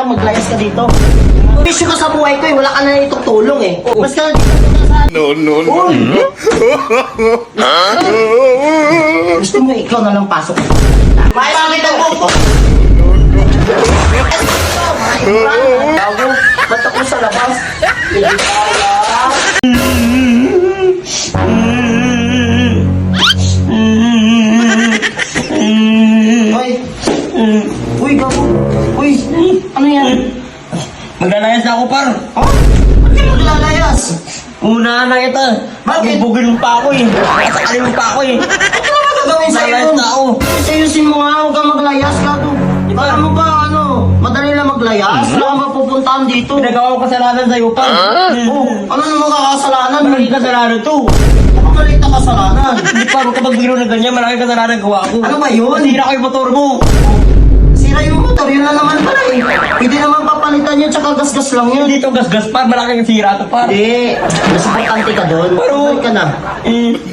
lang, maglayas ka dito. Bisyo ka sa buhay ko eh, wala ka na itutulong eh. Mas ka na dito sa... No. Gusto mo ikaw na lang pasok. Bakit ang buko? Ba't ako sa labas? Uy, gago. Uy, ano yan? Maglalayas na ako, par. Oh? Ba't ka maglalayas? Unahan na kita. Bakit? Bugil pa ako eh. Sakalim pa ako eh. Ano ba gagawin sa'yo? Maglalayas na ako. Ayusin mo nga, huwag kang maglayas, gago. Baka mo ba, madali lang maglayas? Wala kang mapupuntahan dito. Pinagawa ko kasalanan sa'yo, par. Oh, ano naman kakasalanan? Malaking kasalanan to. Baka maliit na kasalanan. Hindi pa kapag bigro na ganyan, malaking kasalanan gawa ko. Ano ba yun? Masira ko yung motor mo. Sira yung motor, yun na naman pala eh. Pwede naman papalitan yun, tsaka gas-gas lang yun. Hindi to gas-gas, par. Malaking sira to, par. Hindi, mas importante ka doon. Pero- Balik ka na.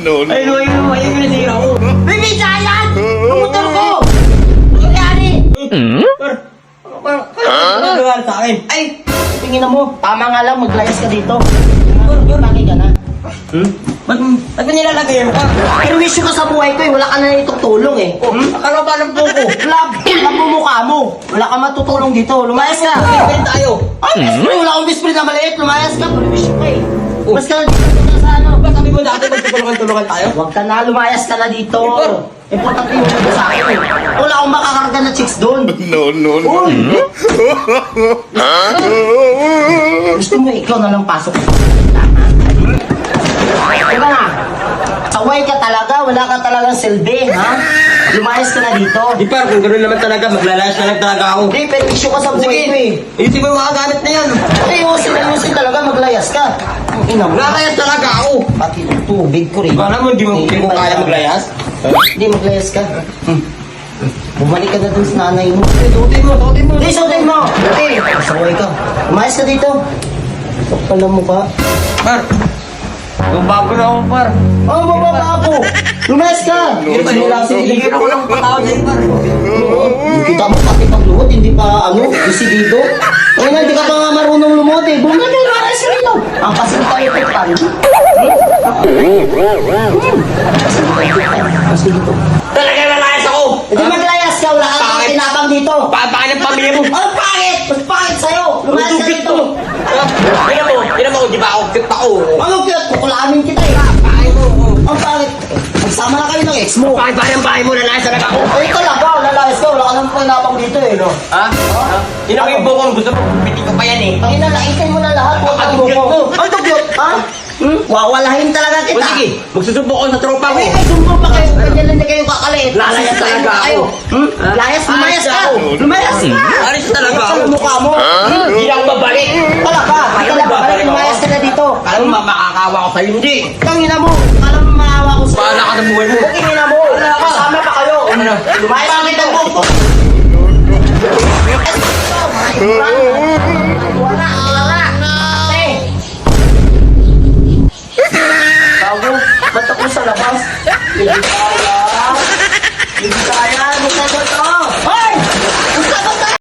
No. Ayun yung nasira ko. Baby, Giant! Yung motor ko! Ano nangyari? Par, ano nagawa sa akin? Ay, tingin mo, tama nga lang, maglayas ka dito. Lagi ka na. Ba't mo nilalagay yan, par? Pero issue ka sa buhay ko eh, wala ka na itutulong eh. Akala ba ng buko? Lab mo mukha mo. Wala ka matutulong dito. Lumayas ka. Pwede tayo. Ay, best wala akong best friend na maliit. Lumayas ka. Pero issue ka eh. Mas ka na dito sa ano. Ba sabi mo dati magtutulungan-tulungan tayo? Huwag ka na, lumayas ka na dito. Importante yung mundo sa akin eh. Wala akong makakarga na chicks doon. No. Gusto mo ikaw na lang pasok. Teka na. Saway ka talaga, wala ka talagang silbi, ha? Lumayas ka na dito. Di par, kung gano'n naman talaga, maglalayas na lang talaga ako. Hindi, pero issue ka sa buhay ko eh. Isip mo yung mga gamit na yan. Ayusin talaga, maglayas ka. Ang ina mo. Maglalayas talaga ako. Pati yung tubig ko rin. Baka mo, di mo kaya maglayas? Hindi, maglayas ka. Bumalik ka na dun sa nanay mo. Suotin mo. Hindi, suotin mo! Hindi, saway ka. Lumayas ka dito. Sakal na mukha. Par, yung bago na ako, par. Oh, mababago! Lumayas ka! Hindi pa nila siligyan ako ng patawad sa'yo, par. Kita mo pati pagluhod, hindi pa decidido. Ay na, hindi ka pa nga marunong lumuhod eh. Bumalik ka, lumayas ka dito. Ang pasin tayo pagpan. Kasi dito. Talaga nalayas ako. Hindi maglayas ka, wala kang Bakit? tinapang dito. Papakin ang pamilya mo. Ano pangit? Mas pangit sa'yo. Lumayas ka dito. Tignan mo, di ba ako cute ako? Ano cute? Kukulamin kita eh. Pahay mo. Ang pangit. Magsama na kayo ng ex mo. Bakit ba yung bahay mo nalayas talaga ako? Ay talaga, lalayas ka. Wala ka nang tinapang dito eh, no? Ha? Yun ang yung bukong gusto mo, pitin ko pa yan eh. Ang inalaitay mo na lahat. Huwag kang Ang cute mo. Ang dugyot, ha? Wawalahin talaga O kita. sige, magsusubo ko sa tropa ko. Ay, sumbong pa kayo. Ganyan lang hindi kayo kakaliit. Lalayas talaga kayo. ako. Layas, lumayas Alis ka. ako. Lumayas ka. Alis talaga Sa ako. mukha mo. Hindi na ako babalik. Talaga. Ayaw Talaga. ba? Balik, lumayas ka na dito. Alam mo, makakawa ko sa'yo, hindi. Tangina mo. Alam mo maawa ko sa'yo. Bahala ka sa buhay mo. Tangina mo. Kasama pa kayo. Ano? Lumayas ka na dito.